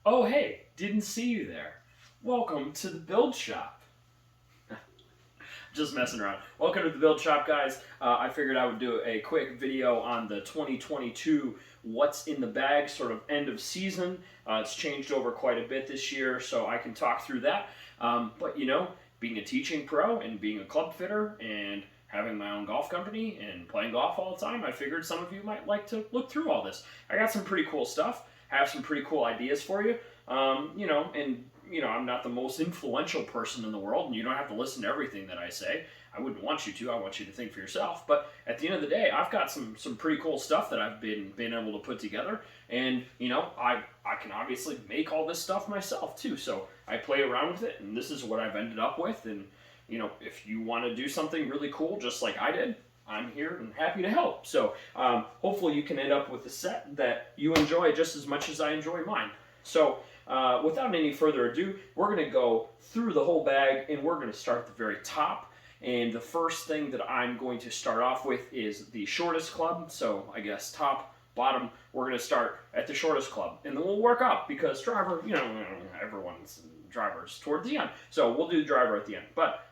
Oh, hey, didn't see you there. Welcome to the build shop. Just messing around. Welcome to the build shop, guys. I figured I would do a quick video on the 2022 what's in the bag sort of end of season. It's changed over quite a bit this year, so I can talk through that. But you know, being a teaching pro and being a club fitter and having my own golf company and playing golf all the time, I figured some of you might like to look through all this. I got some pretty cool stuff. I have some pretty cool ideas for you. I'm not the most influential person in the world, and you don't have to listen to everything that I say. I wouldn't want you to. I want you to think for yourself. But at the end of the day, I've got some pretty cool stuff that I've been able to put together, and I can obviously make all this stuff myself too. So I play around with it, and this is what I've ended up with. And if you want to do something really cool, just like I did, I'm here and happy to help. So hopefully you can end up with a set that you enjoy just as much as I enjoy mine. So without any further ado, we're going to go through the whole bag, and we're going to start at the very top. And the first thing that I'm going to start off with is the shortest club. So I guess top, bottom, we're going to start at the shortest club. And then we'll work up because driver, everyone's drivers toward the end. So we'll do the driver at the end. But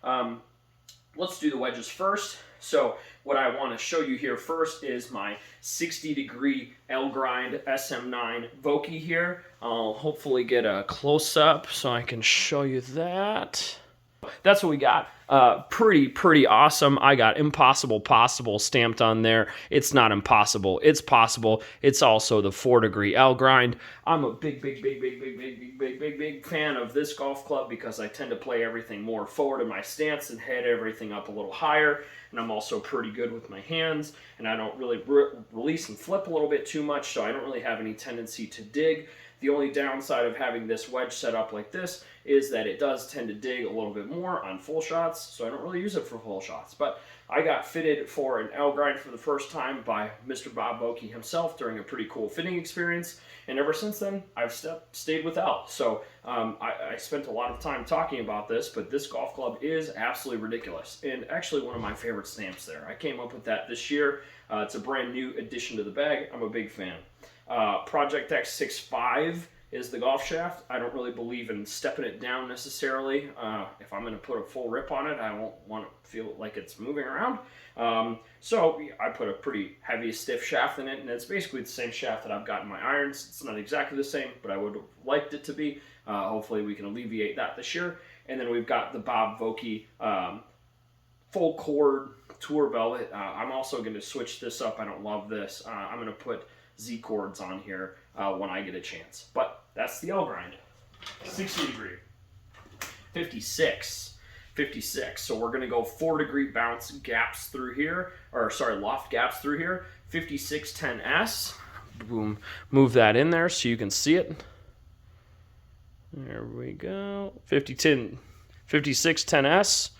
let's do the wedges first. So what I want to show you here first is my 60-degree L-grind SM9 Vokey here. I'll hopefully get a close-up so I can show you that. That's what we got. Pretty awesome. I got impossible possible stamped on there. It's not impossible. It's possible. It's also the 4-degree L grind. I'm a big fan of this golf club because I tend to play everything more forward in my stance and head everything up a little higher. And I'm also pretty good with my hands, and I don't really release and flip a little bit too much, so I don't really have any tendency to dig. The only downside of having this wedge set up like this is that it does tend to dig a little bit more on full shots, so I don't really use it for full shots. But I got fitted for an L grind for the first time by Mr. Bob Vokey himself during a pretty cool fitting experience, and ever since then, I've stayed with L. So I spent a lot of time talking about this, but this golf club is absolutely ridiculous, and actually one of my favorite stamps there. I came up with that this year. It's a brand new addition to the bag. I'm a big fan. Project X65 is the golf shaft. I don't really believe in stepping it down necessarily. If I'm going to put a full rip on it, I won't want to feel like it's moving around. So I put a pretty heavy, stiff shaft in it, and it's basically the same shaft that I've got in my irons. It's not exactly the same, but I would have liked it to be. Hopefully we can alleviate that this year. And then we've got the Bob Vokey full cord tour velvet. I'm also going to switch this up. I don't love this. I'm going to put Z cords on here when I get a chance. But that's the L grind. 60-degree. 56. So we're going to go 4-degree bounce gaps through here, or sorry, loft gaps through here. 5610S. Boom. Move that in there so you can see it. There we go. 5610S.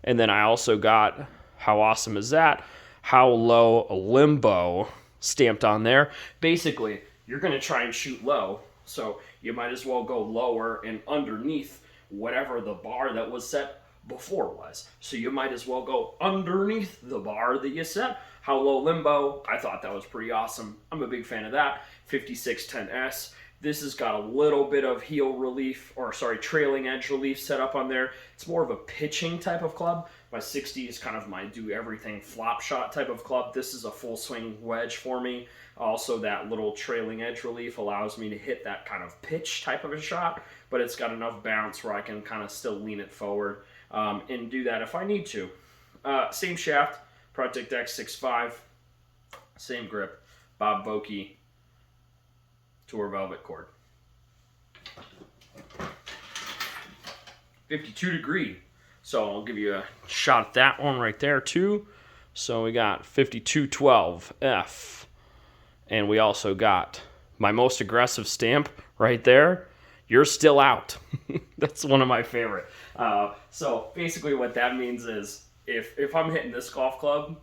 And then I also got, how awesome is that? How low a limbo stamped on there. Basically, you're going to try and shoot low, so you might as well go lower and underneath whatever the bar that was set before was. So you might as well go underneath the bar that you set. How low limbo, I thought that was pretty awesome. I'm a big fan of that. 5610S. This has got a little bit of heel relief, or sorry, trailing edge relief set up on there. It's more of a pitching type of club. My 60 is kind of my do-everything flop shot type of club. This is a full swing wedge for me. Also, that little trailing edge relief allows me to hit that kind of pitch type of a shot, but it's got enough bounce where I can kind of still lean it forward and do that if I need to. Same shaft, Project X65, same grip, Bob Vokey Tour Velvet cord. 52-degree. So I'll give you a shot at that one right there too. So we got 5212F. And we also got my most aggressive stamp right there. You're still out. That's one of my favorite. So basically what that means is if I'm hitting this golf club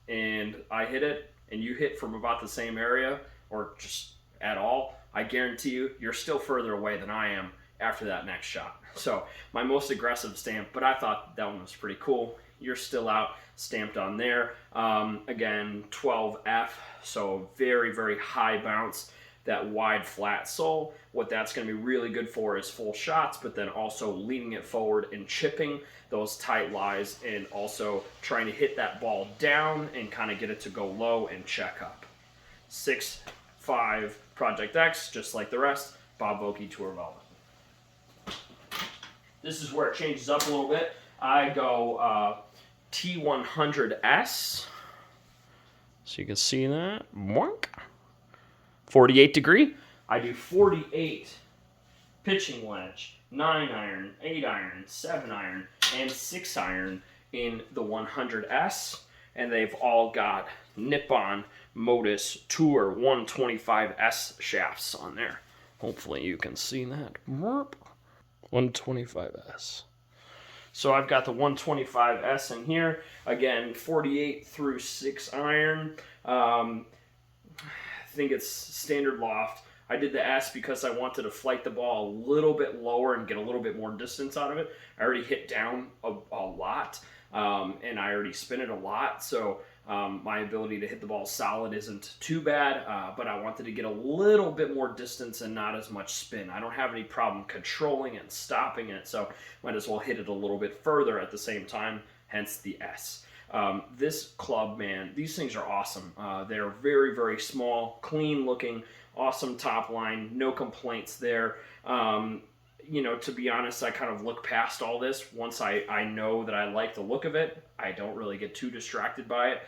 and I hit it and you hit from about the same area or just at all, I guarantee you're still further away than I am after that next shot. So my most aggressive stamp, but I thought that one was pretty cool. You're still out, stamped on there. Again, 12F, so very high bounce. that wide flat sole. What that's going to be really good for is full shots, but then also leaning it forward and chipping those tight lies, and also trying to hit that ball down and kind of get it to go low and check up. 6.5 Project X, just like the rest, Bob Vokey Tour Velvet. This is where it changes up a little bit. I go T100s. So you can see that. 48 degree. I do 48 pitching wedge, 9 iron, 8 iron, 7 iron, and 6 iron in the 100S. And they've all got Nippon Modus Tour 125S shafts on there. Hopefully you can see that. 125S. So I've got the 125S in here. Again, 48 through 6 iron. I think it's standard loft. I did the S because I wanted to flight the ball a little bit lower and get a little bit more distance out of it. I already hit down a lot, and I already spin it a lot, so my ability to hit the ball solid isn't too bad, but I wanted to get a little bit more distance and not as much spin. I don't have any problem controlling and stopping it, so might as well hit it a little bit further at the same time, hence the S. This club, man, these things are awesome. They're very, very small, clean looking, awesome top line, no complaints there. You know, to be honest, I kind of look past all this. Once I know that I like the look of it, I don't really get too distracted by it.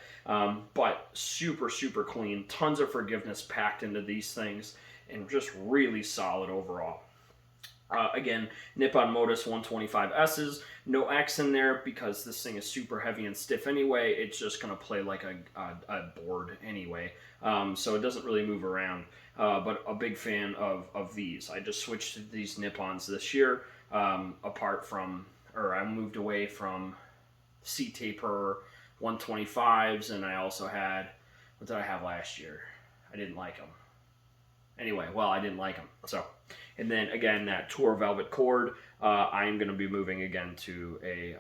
But super, super clean. Tons of forgiveness packed into these things, and just really solid overall. Again, Nippon Modus 125S's. No X in there because this thing is super heavy and stiff anyway. It's just going to play like a board anyway. So it doesn't really move around. But a big fan of these. I just switched to these Nippons this year. I moved away from C-Taper 125s, and I also had, what did I have last year? I didn't like them. Anyway, well, I didn't like them. So, and then again, that Tour Velvet cord, I am going to be moving again to a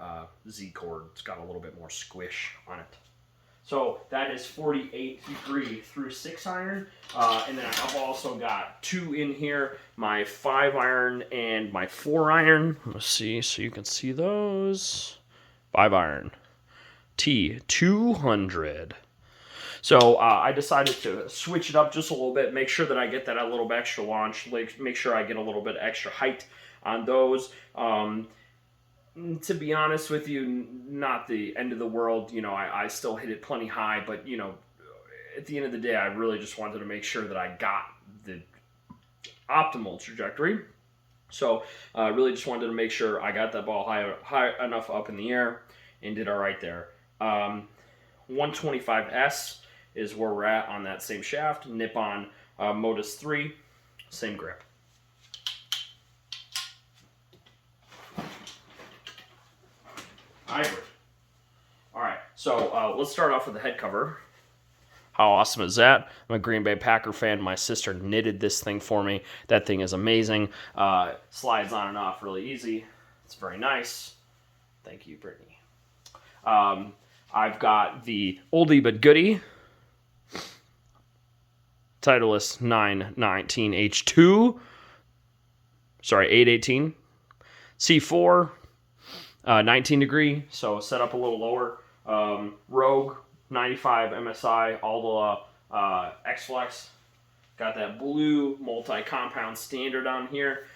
Z cord. It's got a little bit more squish on it. So that is 48 degree through 6 iron. And then I've also got 2 in here, my 5 iron and my 4 iron. Let's see, so you can see those. 5 iron. T200. So I decided to switch it up just a little bit, make sure that I get that a little bit extra launch, make sure I get a little bit extra height on those. To be honest with you, not the end of the world. You know, I still hit it plenty high, but, you know, at the end of the day, I really just wanted to make sure that I got the optimal trajectory. So I really just wanted to make sure I got that ball high enough up in the air and did all right there. 125S is where we're at on that same shaft. Nippon Modus 3, same grip. Hybrid. All right, so let's start off with the head cover. How awesome is that? I'm a Green Bay Packer fan. My sister knitted this thing for me. That thing is amazing. Slides on and off really easy. It's very nice. Thank you, Brittany. I've got the oldie but goodie Titleist 919H2. Sorry, 818. C4. 19 degree, so set up a little lower. Rogue 95 MSI, all the X-Flex. Got that blue multi-compound standard on here.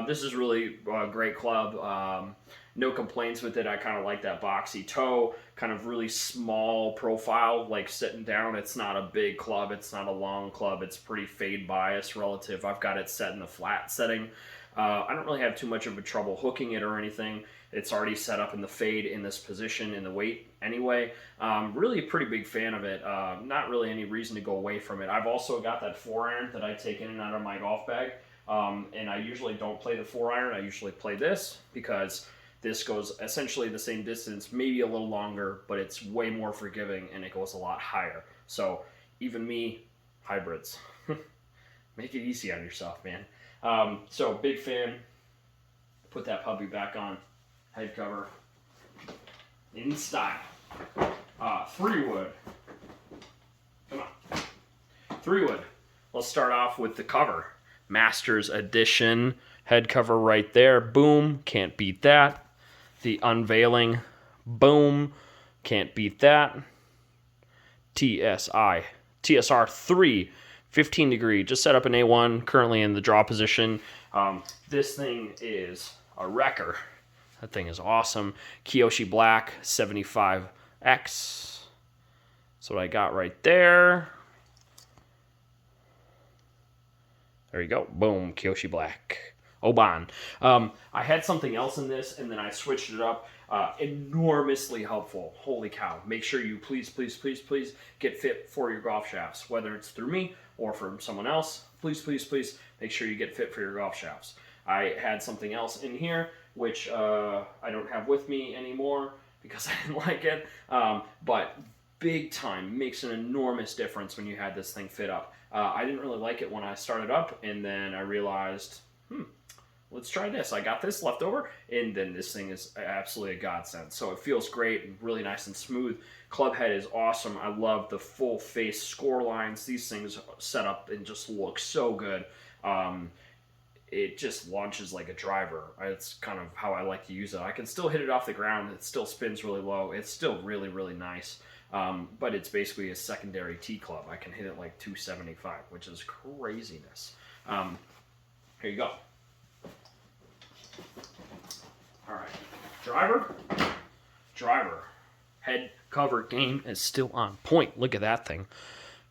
This is really a great club. No complaints with it. I kind of like that boxy toe, kind of really small profile, like sitting down. It's not a big club. It's not a long club. It's pretty fade bias relative. I've got it set in the flat setting. I don't really have too much of a trouble hooking it or anything. It's already set up in the fade in this position in the weight anyway. Really a pretty big fan of it. Not really any reason to go away from it. I've also got that 4-iron that I take in and out of my golf bag. And I usually don't play the 4-iron. I usually play this because this goes essentially the same distance, maybe a little longer, but it's way more forgiving and it goes a lot higher. So even me, hybrids. Make it easy on yourself, man. So big fan. Put that puppy back on. Head cover. In style. 3 wood. Come on. 3 wood. Let's start off with the cover. Masters Edition head cover right there. Boom, can't beat that. The unveiling, boom, can't beat that. TSR3, 15 degree, just set up an A1, currently in the draw position. This thing is a wrecker. That thing is awesome. Kiyoshi Black, 75X. That's what I got right there. There you go. Boom, Kiyoshi Black. Oban. I had something else in this, and then I switched it up. Enormously helpful. Holy cow. Make sure you please get fit for your golf shafts, whether it's through me or from someone else. Please make sure you get fit for your golf shafts. I had something else in here, which I don't have with me anymore because I didn't like it. But big time, makes an enormous difference when you had this thing fit up. I didn't really like it when I started up, and then I realized, let's try this. I got this left over, and then this thing is absolutely a godsend. So it feels great and really nice and smooth. Club head is awesome. I love the full face score lines. These things set up and just look so good. It just launches like a driver. It's kind of how I like to use it. I can still hit it off the ground. It still spins really low. It's still really nice. But it's basically a secondary T club. I can hit it like 275, which is craziness. Here you go. All right, driver, head cover game is still on point. Look at that thing.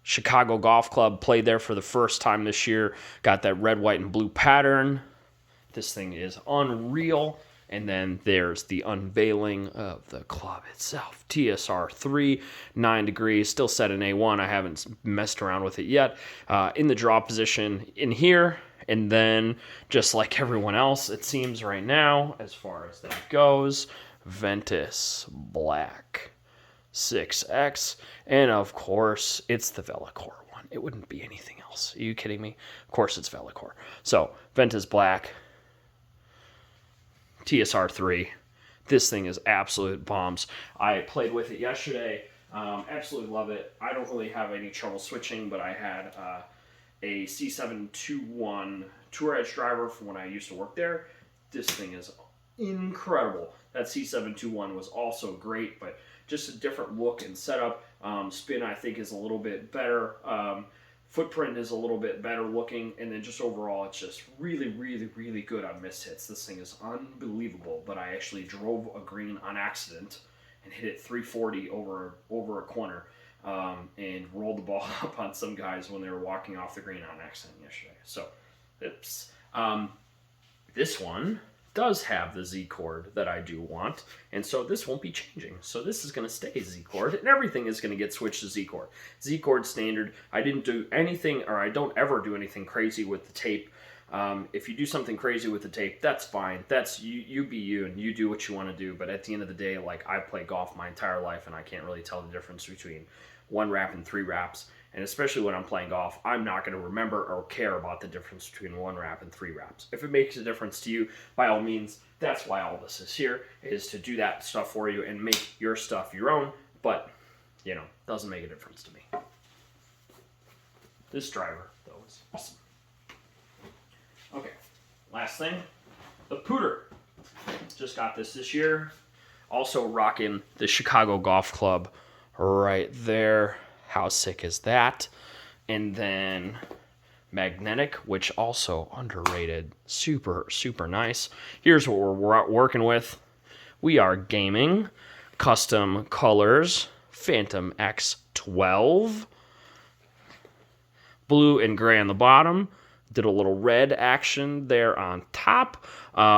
Chicago Golf Club played there for the first time this year. Got that red, white, and blue pattern. This thing is unreal. And then there's the unveiling of the club itself. TSR3, 9 degrees, still set in A1. I haven't messed around with it yet. In the draw position in here. And then, just like everyone else, it seems right now, as far as that goes, Ventus Black, 6X. And of course, it's the velocore one. It wouldn't be anything else. Are you kidding me? Of course it's velocore. So, Ventus Black, TSR3. This thing is absolute bombs. I played with it yesterday. Absolutely love it. I don't really have any trouble switching, but I had a C721 tour edge driver from when I used to work there. This thing is incredible. That C721 was also great, but just a different look and setup. Spin, I think, is a little bit better. Footprint is a little bit better looking, and then just overall, it's just really good on missed hits. This thing is unbelievable, but I actually drove a green on accident and hit it 340 over a corner, and rolled the ball up on some guys when they were walking off the green on accident yesterday. So, oops. This one does have the Z chord that I do want, and so this won't be changing. So this is going to stay Z chord, and everything is going to get switched to Z chord. Z chord standard. I didn't do anything, or I don't ever do anything crazy with the tape. If you do something crazy with the tape, that's fine. That's you be you, and you do what you want to do. But at the end of the day, like, I play golf my entire life, and I can't really tell the difference between 1 wrap and 3 wraps. And especially when I'm playing golf, I'm not going to remember or care about the difference between 1 wrap and 3 wraps. If it makes a difference to you, by all means, that's why all this is here, is to do that stuff for you and make your stuff your own. But, you know, doesn't make a difference to me. This driver, though, is awesome. Okay, last thing, the Pooter. Just got this year. Also rocking the Chicago Golf Club right there. How sick is that? And then magnetic, which also underrated. Super nice. Here's what we're working with. We are gaming custom colors, Phantom X12. Blue and gray on the bottom. Did a little red action there on top.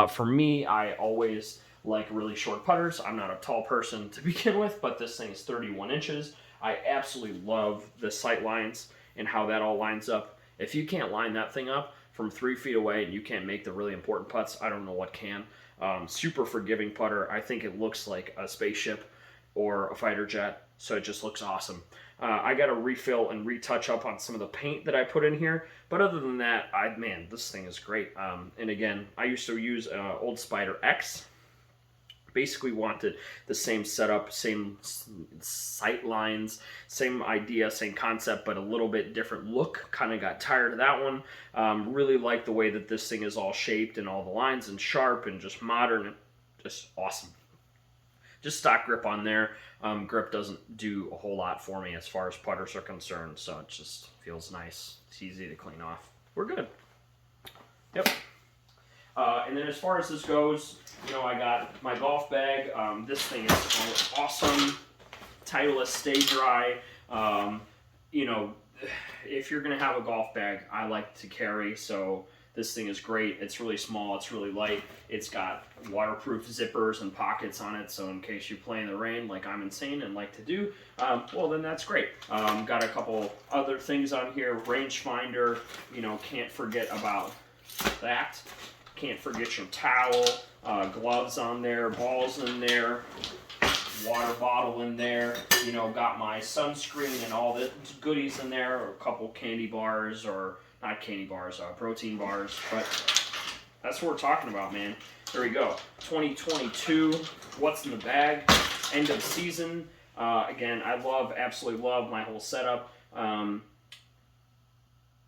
For me, I always like really short putters. I'm not a tall person to begin with, but this thing is 31 inches. I absolutely love the sight lines and how that all lines up. If you can't line that thing up from 3 feet away and you can't make the really important putts, I don't know what can. Super forgiving putter. I think it looks like a spaceship or a fighter jet, so it just looks awesome. I got to refill and retouch up on some of the paint that I put in here, but other than that, man, this thing is great. And again, I used to use Old Spider X, Basically wanted the same setup, same sight lines, same idea, same concept, but a little bit different look. Kind of got tired of that one. Really like the way that this thing is all shaped and all the lines and sharp and just modern and just awesome. Just stock grip on there. Grip doesn't do a whole lot for me as far as putters are concerned, so it just feels nice. It's easy to clean off. We're good. Yep. And then as far as this goes, you know, I got my golf bag. This thing is awesome. Titleist Stay Dry. You know, if you're going to have a golf bag, I like to carry, so this thing is great. It's really small. It's really light. It's got waterproof zippers and pockets on it, so in case you play in the rain like I'm insane and like to do, well, then that's great. Got a couple other things on here. Rangefinder, you know, can't forget about that. Can't forget your towel, gloves on there, balls in there, water bottle in there. You know, got my sunscreen and all the goodies in there, or a couple candy bars, or not candy bars, protein bars. But that's what we're talking about, man. There we go. 2022, what's in the bag? End of season. Again, I absolutely love my whole setup.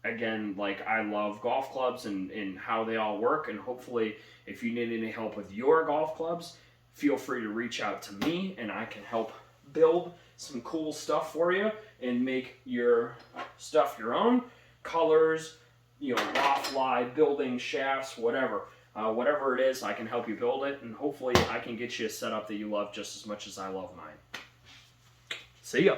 Again, like, I love golf clubs and how they all work, and hopefully if you need any help with your golf clubs, feel free to reach out to me and I can help build some cool stuff for you and make your stuff your own. Colors, you know, loft lie, building shafts, whatever. Whatever it is, I can help you build it, and hopefully I can get you a setup that you love just as much as I love mine. See ya.